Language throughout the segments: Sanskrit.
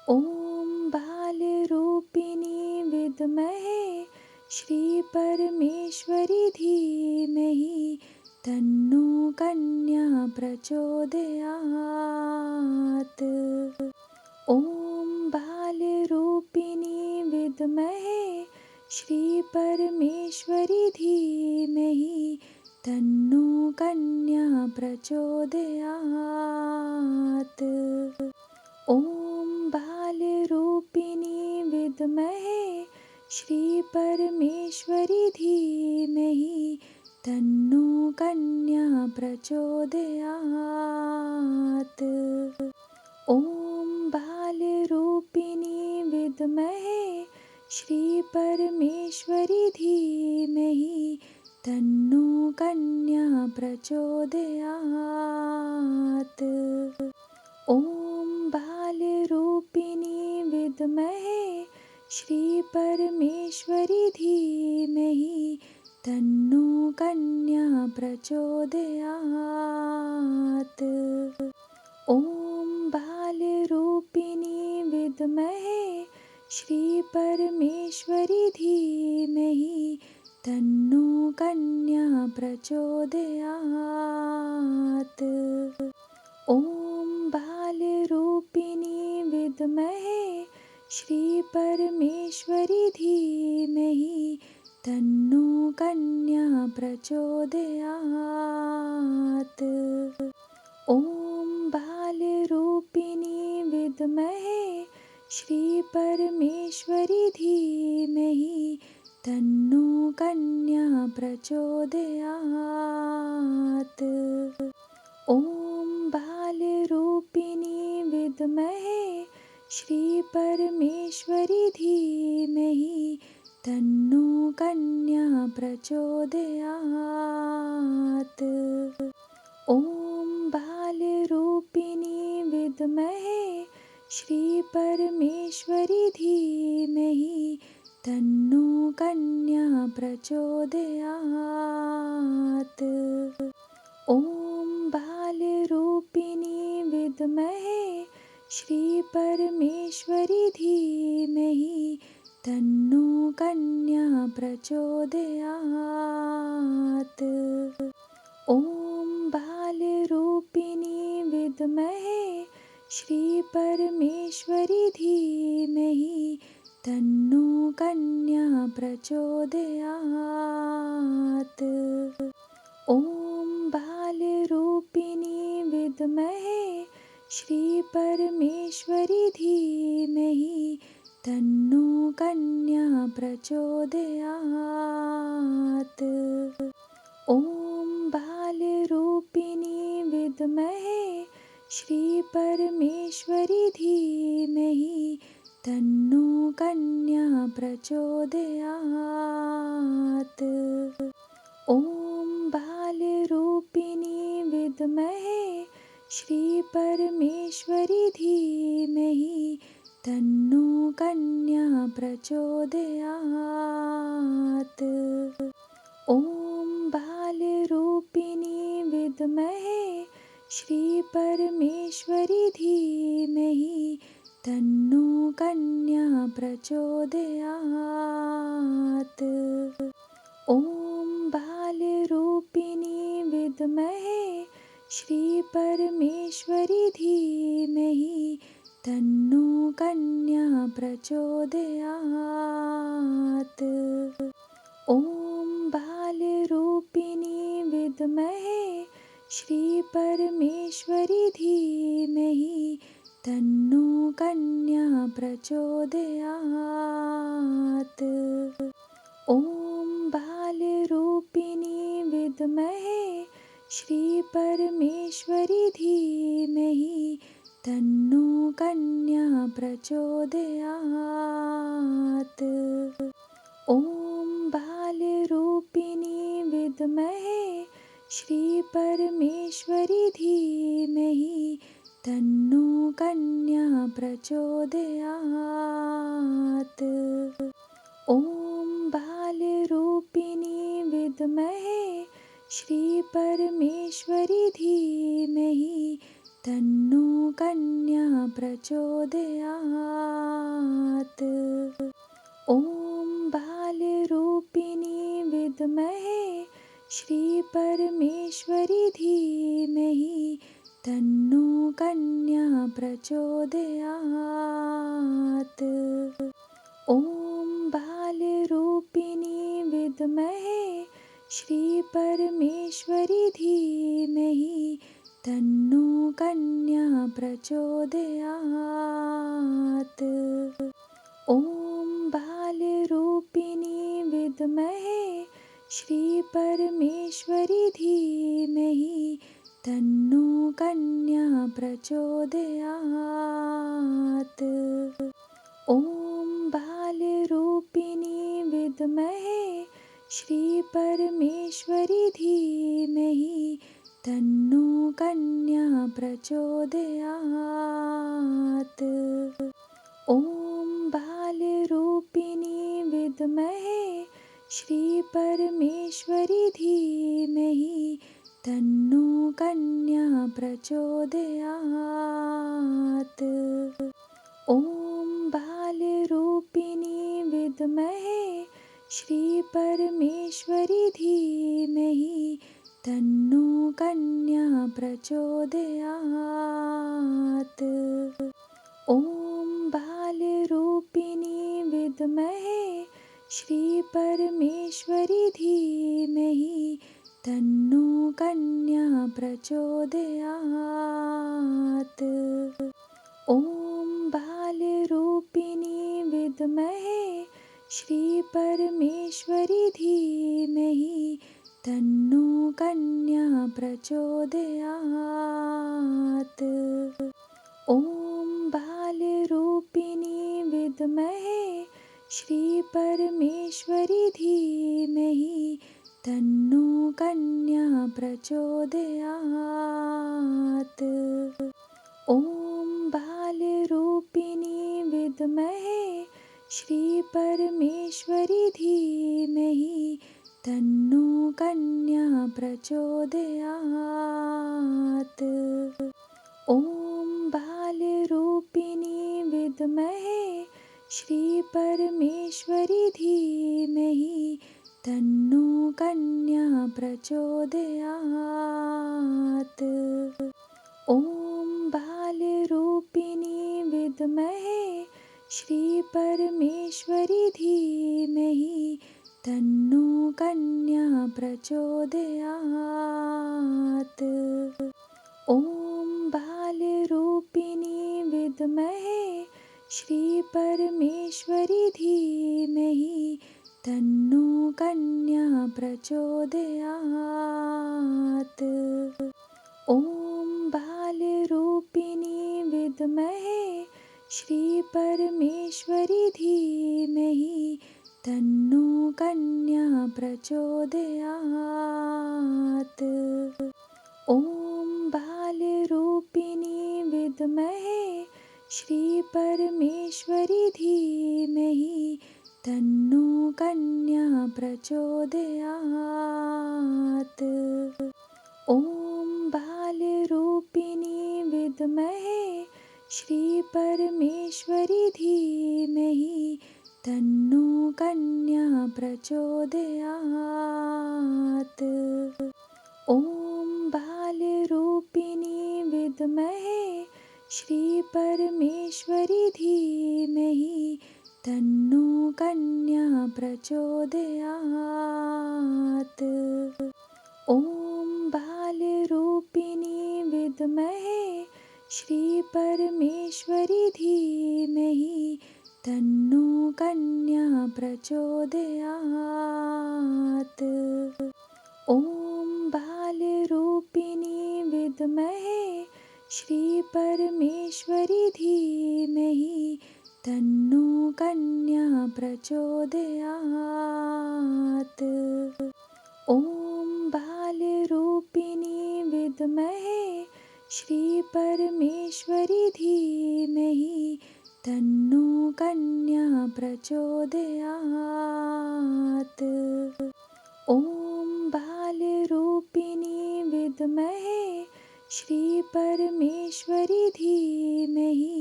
ॐ बालरूपिणी विद्महे श्रीपरमेश्वरी धीमहि तन्नो कन्या प्रचोदयात्। ॐ बालरूपिणी विद्महे श्रीपरमेश्वरी धीमहि तन्नो कन्या प्रचोदयात्। ॐ बालरूपिणी विद्महे श्रीपरमेश्वरी धीमहि तन्नो कन्या प्रचोदयात्। ॐ बालरूपिणी विद्महे श्रीपरमेश्वरी धीमहि तन्नो कन्या प्रचोदयात्। ॐ बालरूपिणी विद्महे श्रीपरमेश्वरी धीमहि तन्नो कन्या प्रचोदयात्। ॐ बालरूपिणी विद्महे श्रीपरमेश्वरी धीमहि तन्नो कन्या प्रचोदयात्। ॐ बालरूपिणी विद्महे श्रीपरमेश्वरी धीमहि तन्नो कन्या प्रचोदयात्। ॐ बालरूपिणी विद्महे श्रीपरमेश्वरी धीमहि तन्नो कन्या प्रचोदयात्। ॐ बालरूपिणी विद्महे श्रीपरमेश्वरी धीमहि तन्नो कन्या प्रचोदयात्। ॐ बालरूपिणी विद्महे श्रीपरमेश्वरी धीमहि तन्नो कन्या प्रचोदयात्। ॐ बालरूपिणी विद्महे श्रीपरमेश्वरी धीमहि तन्नो कन्या प्रचोदयात्। ॐ बालरूपिणी विद्महे श्रीपरमेश्वरी धीमहि तन्नो कन्या प्रचोदयात्। ॐ बालरूपिणी विद्महे श्रीपरमेश्वरी धीमहि तन्नो कन्या प्रचोदयात्। ॐ बालरूपिणी विद्महे श्रीपरमेश्वरी धीमहि तन्नो कन्या प्रचोदयात्। ॐ बालरूपिणी विद्महे श्रीपरमेश्वरी धीमहि तन्नो कन्या प्रचोदयात्। ॐ बालरूपिणी विद्महे श्रीपरमेश्वरी धीमहि तन्नो कन्या प्रचोदयात्। ॐ बालरूपिणी विद्महे श्रीपरमेश्वरी धीमहि तन्नो कन्या प्रचोदयात्। ॐ बालरूपिणी विद्महे श्रीपरमेश्वरी धीमहि तन्नो कन्या प्रचोदयात्। ॐ बालरूपिणी विद्महे श्रीपरमेश्वरी धीमहि तन्नो कन्या प्रचोदयात्। ॐ बालरूपिणी विद्महे श्रीपरमेश्वरी धीमहि तन्नो कन्या प्रचोदयात्। ॐ बालरूपिणी विद्महे श्रीपरमेश्वरी धीमहि तन्नो कन्या प्रचोदयात्। ॐ बालरूपिणी विद्महे श्रीपरमेश्वरी धीमहि तन्नो कन्या प्रचोदयात्। ॐ बालरूपिणी विद्महे श्रीपरमेश्वरी धीमहि तन्नो कन्या प्रचोदयात्। ॐ बालरूपिणी विद्महे श्रीपरमेश्वरी धीमहि तन्नो कन्या प्रचोदयात्। ॐ बालरूपिणी विद्महे श्रीपरमेश्वरी धीमहि तन्नो कन्या प्रचोदयात्। ॐ बालरूपिणी विद्महे श्रीपरमेश्वरी धीमहि तन्नो कन्या प्रचोदयात्। ॐ बालरूपिणी विद्महे श्रीपरमेश्वरी धीमहि तन्नो कन्या प्रचोदयात्। ॐ बालरूपिणी विद्महे श्रीपरमेश्वरी धीमहि तन्नो कन्या प्रचोदयात्। ॐ बालरूपिणी विद्महे श्रीपरमेश्वरी धीमहि तन्नो कन्या प्रचोदयात्। ॐ बालरूपिणी विद्महे श्रीपरमेश्वरी धीमहि तन्नो कन्या प्रचोदयात्। ॐ बालरूपिणी विद्महे श्रीपरमेश्वरी धीमहि तन्नो कन्या प्रचोदयात्। ॐ बालरूपिणी विद्महे श्रीपरमेश्वरी धीमहि तन्नो कन्या प्रचोदयात्। ॐ बालरूपिणी विद्महे श्रीपरमेश्वरी धीमहि तन्नो कन्या प्रचोदयात्। ॐ बालरूपिणी विद्महे श्रीपरमेश्वरी धीमहि तन्नो कन्या प्रचोदयात्। ॐ बालरूपिणी विद्महे श्रीपरमेश्वरी धीमहि तन्नो कन्या प्रचोदयात्। ॐ बालरूपिणी विद्महे श्रीपरमेश्वरी धीमहि तन्नो कन्या प्रचोदयात्। ॐ बालरूपिणी विद्महे श्रीपरमेश्वरी धीमहि तन्नो कन्या प्रचोदयात्। ॐ बालरूपिणी विद्महे श्रीपरमेश्वरी धीमहि तन्नो कन्या प्रचोदयात्। ॐ बालरूपिणी विद्महे श्रीपरमेश्वरी धीमहि तन्नो कन्या प्रचोदयात्। ॐ बालरूपिणी विद्महे श्रीपरमेश्वरी धीमहि तन्नो कन्या प्रचोदयात्। ॐ बालरूपिणी विद्महे श्रीपरमेश्वरी धीमहि तन्नो कन्या प्रचोदयात्। ॐ बालरूपिणी विद्महे श्री परमेश्वरी धीमहि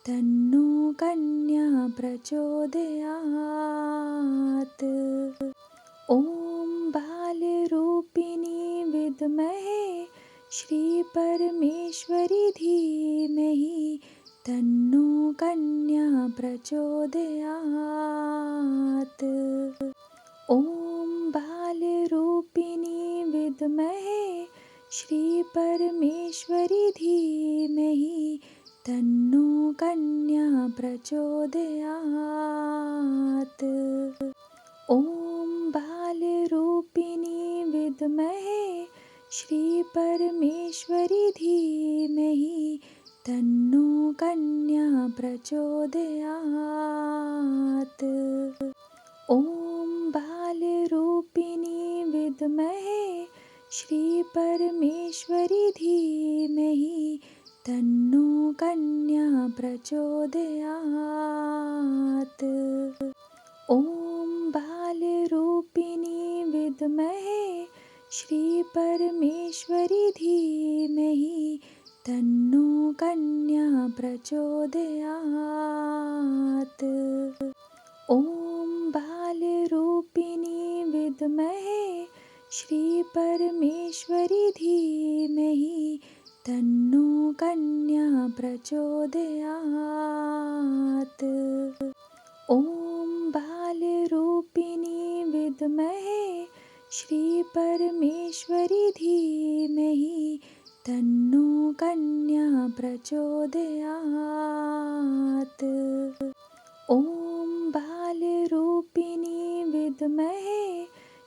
तन्नो कन्या प्रचोदयात्। ॐ बालरूपिणी विद्महे श्री परमेश्वरी धीमहि तन्नो कन्या प्रचोदयात्। ॐ बालरूपिणी विद्महे श्री परमेश्वरी धीमहि तन्नो कन्या प्रचोदयात्। ॐ बालरूपिणी विद्महे श्री परमेश्वरी धीमहि तन्नो कन्या प्रचोदयात्। ॐ बालरूपिणी विद्महे श्री परमेश्वरी धीमहि तन्नो कन्या प्रचोदयात्। ॐ बालरूपिणी विद्महे श्री परमेश्वरी धीमहि तन्नो कन्या प्रचोदयात्। ॐ बालरूपिणी विद्महे श्री परमेश्वरी धीमहि तन्नो कन्या प्रचोदयात्। ॐ बालरूपिणी विद्महे श्री परमेश्वरी धीमहि तन्नो कन्या प्रचोदयात्। ॐ बालरूपिणी विद्महे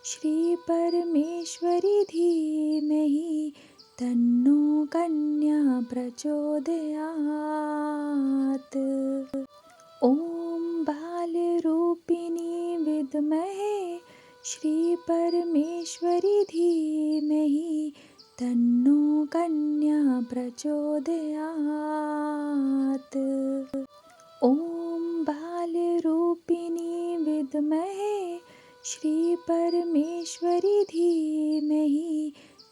श्री परमेश्वरी धीमहि तन्नो कन्या प्रचोदयात्। ॐ बालरूपिणी विद्महे श्री परमेश्वरी धीमहि तन्नो कन्या प्रचोदयात्। ॐ बालरूपिणी विद्महे श्री परमेश्वरी धीमहि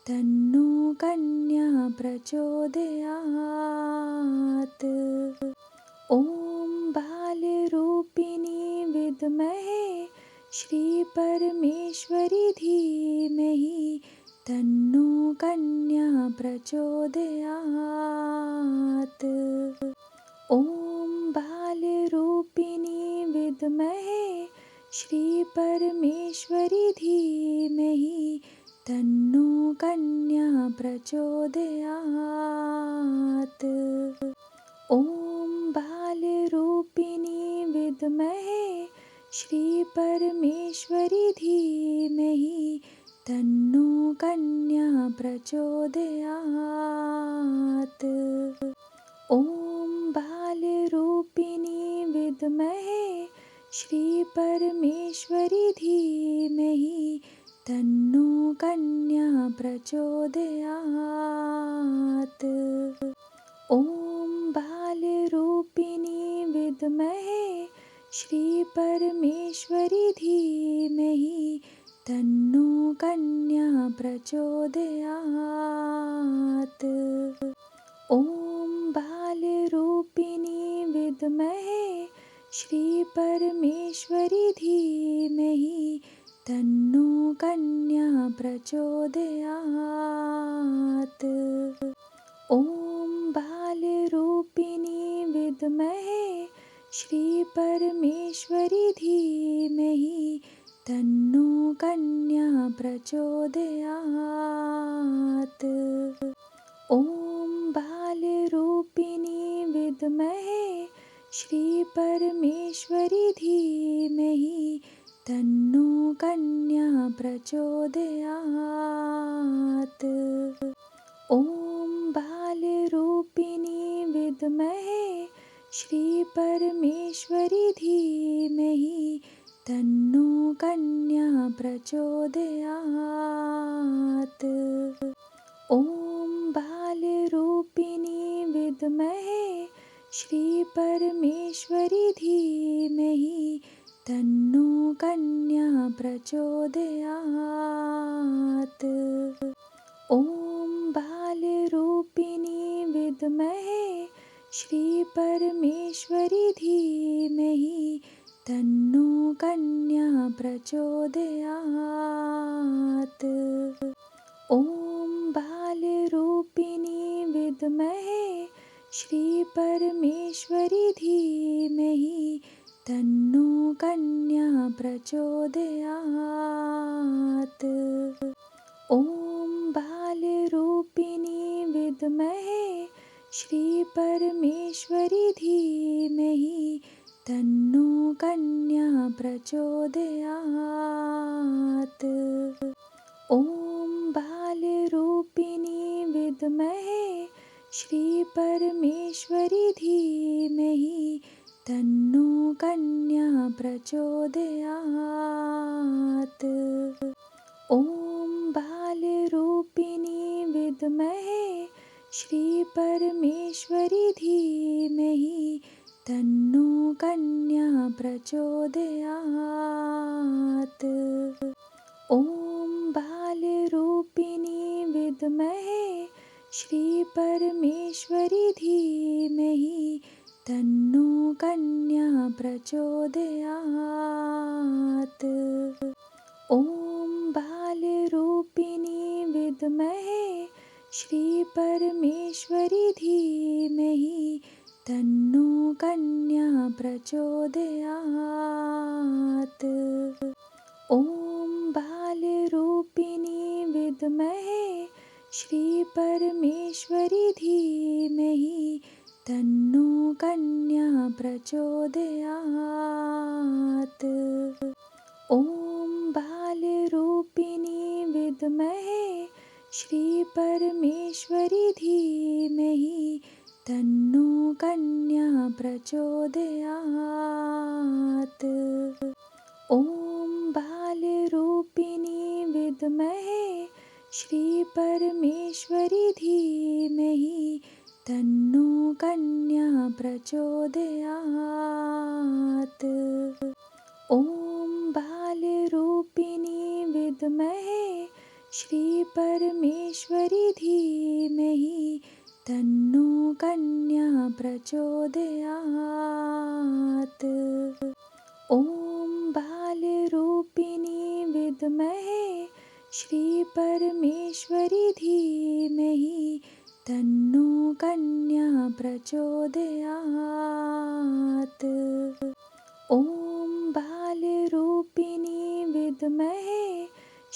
तन्नो कन्या प्रचोदयात्। ॐ बालरूपिणी विद्महे श्री परमेश्वरी धीमहि तन्नो कन्या प्रचोदयात्। ॐ बालरूपिणी विद्महे श्री परमेश्वरी धीमहि तन्नो कन्या प्रचोदयात्। ॐ बालरूपिणी विद्महे श्री परमेश्वरी धीमहि तन्नो कन्या प्रचोदयात्। ॐ बालरूपिणी विद्महे श्री परमेश्वरी धीमहि तन्नो कन्या प्रचोदयात्। ॐ बालरूपिणी विद्महे श्री परमेश्वरी धीमहि तन्नो कन्या प्रचोदयात्। ॐ बालरूपिणी विद्महे श्री परमेश्वरी धीमहि तन्नो कन्या प्रचोदयात्। ॐ बालरूपिणी विद्महे श्री परमेश्वरी धीमहि तन्नो कन्या प्रचोदयात्। ॐ बालरूपिणी विद्महे श्री परमेश्वरी धीमहि तन्नो कन्या प्रचोदयात्। ॐ बालरूपिणी विद्महे श्री परमेश्वरी धीमहि तन्नो कन्या प्रचोदयात्। ॐ बालरूपिणी विद्महे श्री परमेश्वरी धीमहि तन्नो कन्या प्रचोदयात्। ॐ बालरूपिणी विद्महे श्रीपरमेश्वरी धीमहि तन्नो कन्या प्रचोदयात्। ॐ बालरूपिणी विद्महे श्रीपरमेश्वरी धीमहि तन्नो कन्या प्रचोदयात्। ॐ बालरूपिणी विद्महे श्रीपरमेश्वरी धीमहि तन्नो कन्या प्रचोदयात्। ॐ बालरूपिणी विद्महे श्रीपरमेश्वरी धीमहि तन्नो कन्या प्रचोदयात्। ॐ बालरूपिणी विद्महे श्रीपरमेश्वरी धीमहि तन्नो कन्या प्रचोदयात्। ॐ बालरूपिणी विद्महे श्रीपरमेश्वरी धीमहि तन्नो कन्या प्रचोदयात्। ॐ बालरूपिणी विद्महे श्रीपरमेश्वरी धीमहि तन्नो कन्या प्रचोदयात्। ॐ बालरूपिणी विद्महे श्रीपरमेश्वरी धीमहि तन्नो कन्या प्रचोदयात्। ॐ बालरूपिणी विद्महे श्रीपरमेश्वरी धीमहि तन्नो कन्या प्रचोदयात्। ॐ बालरूपिणी विद्महे श्रीपरमेश्वरी धीमहि तन्नो कन्या प्रचोदयात्। ॐ बालरूपिणी विद्महे श्रीपरमेश्वरी धीमहि तन्नो कन्या प्रचोदयात्। ॐ बालरूपिणी विद्महे श्रीपरमेश्वरी धीमहि तन्नो कन्या प्रचोदयात्। ॐ बालरूपिणी विद्महे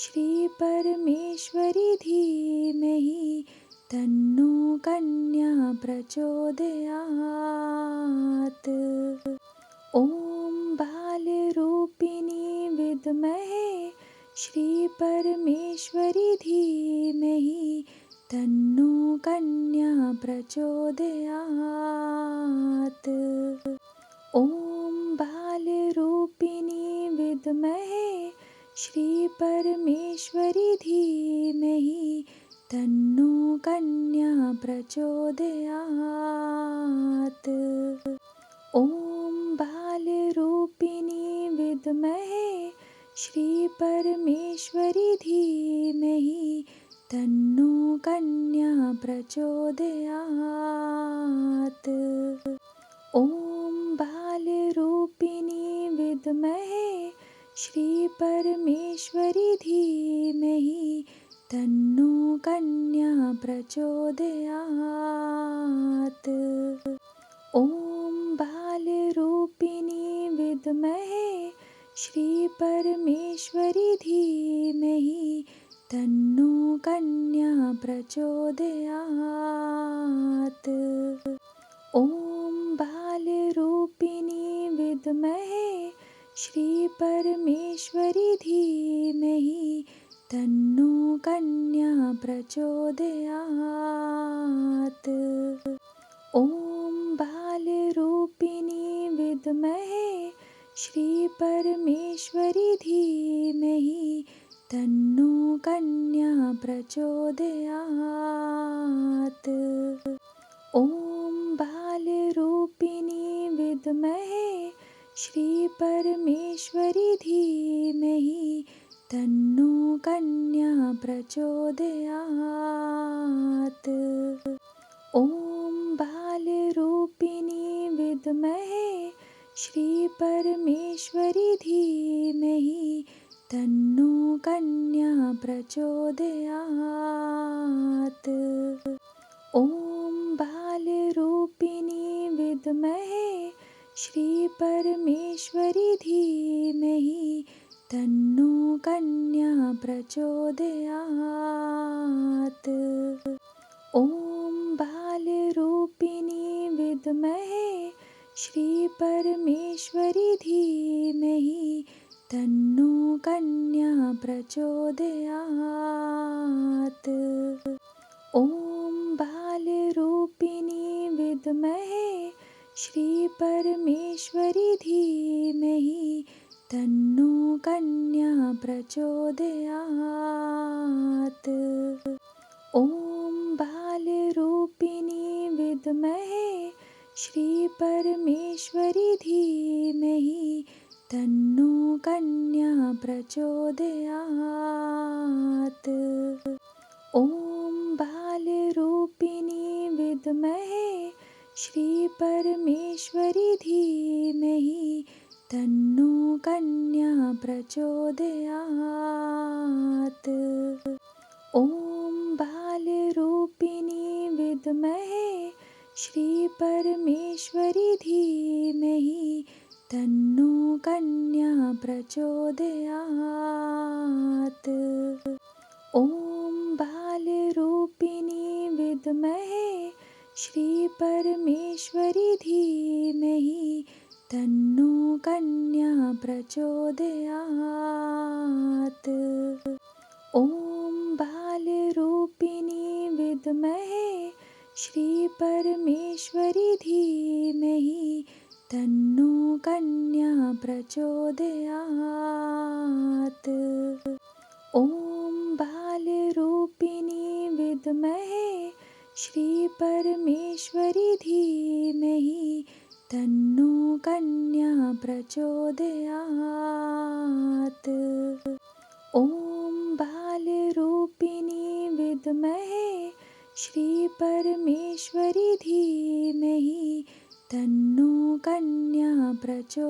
श्रीपरमेश्वरी धीमहि तन्नो कन्या प्रचोदयात्। ॐ बालरूपिणी विद्महे श्रीपरमेश्वरी धीमहि तन्नो कन्या प्रचोदयात्। ॐ बालरूपिणी विद्महे श्रीपरमेश्वरी धीमहि तन्नो कन्या प्रचोदयात्। ॐ बालरूपिणी विद्महे श्रीपरमेश्वरी धीमहि तन्नो कन्या प्रचोदयात्। ॐ बालरूपिणी विद्महे श्रीपरमेश्वरी धीमहि तन्नो कन्या प्रचोदयात्। ॐ बालरूपिणी विद्महे श्रीपरमेश्वरी धीमहि तन्नो कन्या प्रचोदयात्। ॐ बालरूपिणी विद्महे श्रीपरमेश्वरी धीमहि तन्नो कन्या प्रचोदयात्। ॐ बालरूपिणी विद्महे श्रीपरमेश्वरी धीमहि तन्नो कन्या प्रचोदयात्। ॐ बालरूपिणी विद्महे श्रीपरमेश्वरी धीमहि तन्नो कन्या प्रचोदयात्। ॐ बालरूपिणी विद्महे श्रीपरमेश्वरी धीमहि तन्नो कन्या प्रचोदयात्। ॐ बालरूपिणी विद्महे श्रीपरमेश्वरी धीमहि तन्नो कन्या प्रचोदयात्। ॐ बालरूपिणी विद्महे श्रीपरमेश्वरी धीमहि तन्नो कन्या प्रचोदयात्। ॐ बालरूपिणी विद्महे श्रीपरमेश्वरी धीमहि तन्नो कन्या प्रचोदयात्। ॐ बालरूपिणी विद्महे श्रीपरमेश्वरी धीमहि तन्नो कन्या प्रचोदयात्। ॐ बालरूपिणी विद्महे श्रीपरमेश्वरी धीमहि तन्नो कन्या प्रचोदयात्। ॐ बालरूपिणी विद्महे श्रीपरमेश्वरी धीमहि तन्नो कन्या प्रचोदयात्। ॐ बालरूपिणी विद्महे श्रीपरमेश्वरी धीमहि तन्नो कन्या प्रचोदयात्। ॐ बालरूपिणी विद्महे श्रीपरमेश्वरी धीमहि तन्नो कन्या प्रचोदयात्। ॐ बालरूपिणी विद्महे श्रीपरमेश्वरी धीमहि तन्नो कन्या प्रचोदयात्। ॐ बालरूपिणी विद्महे श्रीपरमेश्वरी धीमहि तन्नो कन्या प्रचोदयात्।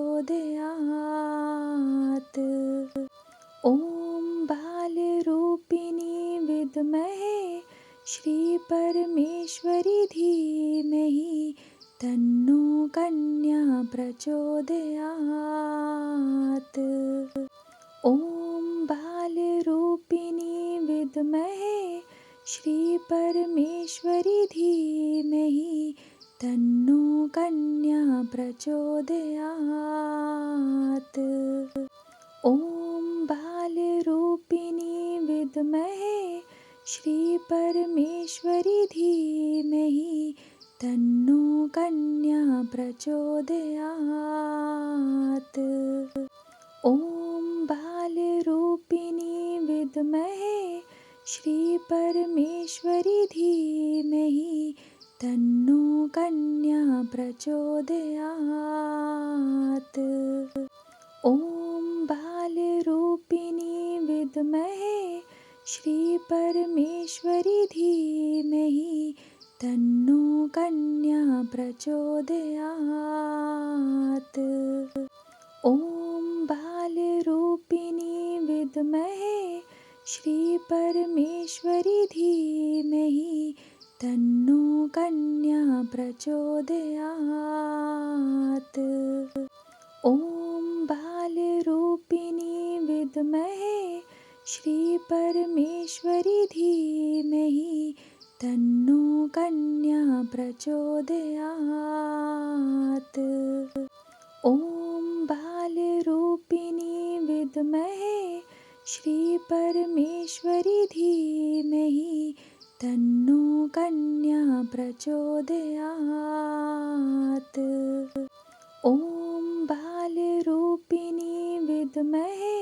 ॐ बालरूपिणी विद्महे श्रीपरमेश्वरी धीमहि तन्नो कन्या प्रचोदयात्। ॐ बालरूपिणी विद्महे श्रीपरमेश्वरी धीमहि तन्नो कन्या प्रचोदयात्। ॐ बालरूपिणी विद्महे श्रीपरमेश्वरी धीमहि तन्नो कन्या प्रचोदयात्। ॐ बालरूपिणी विद्महे श्रीपरमेश्वरी धीमहि तन्नो कन्या प्रचोदयात्। ॐ बालरूपिणी विद्महे श्रीपरमेश्वरी धीमहि तन्नो कन्या प्रचोदयात्। ॐ बालरूपिणी विद्महे श्रीपरमेश्वरी धीमहि तन्नो कन्या प्रचोदयात्। ॐ बालरूपिणी विद्महे श्रीपरमेश्वरी धीमहि तन्नो कन्या प्रचोदयात्। ॐ बालरूपिणी विद्महे श्रीपरमेश्वरी धीमहि तन्नो कन्या प्रचोदयात्। ॐ बालरूपिणी विद्महे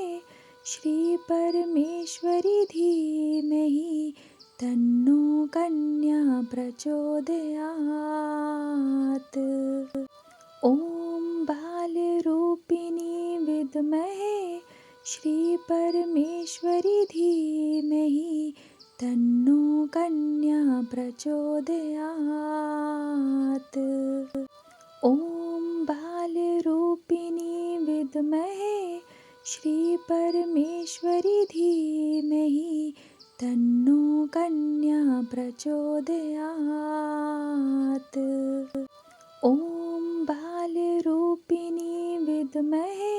श्रीपरमेश्वरी धीमहि तन्नो कन्या प्रचोदयात्। ॐ बालरूपिणी विद्महे श्रीपरमेश्वरी धीमहि तन्नो कन्या प्रचोदयात्। ॐ बालरूपिणी विद्महे श्रीपरमेश्वरी धीमहि तन्नो कन्या प्रचोदयात्। ॐ बालरूपिणी विद्महे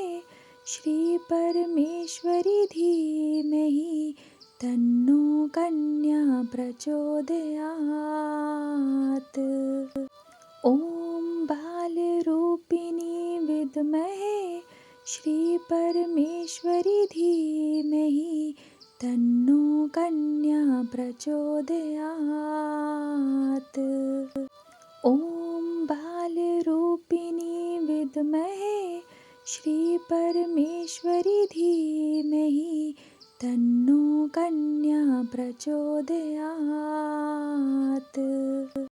श्रीपरमेश्वरी धीमहि तन्नो कन्या प्रचोदयात्। ॐ बालरूपिणी विद्महे श्रीपरमेश्वरी धीमहि तन्नो कन्या प्रचोदयात्। ॐ बालरूपिणी विद्महे श्रीपरमेश्वरी धीमहि तन्नो कन्या प्रचोदयात्।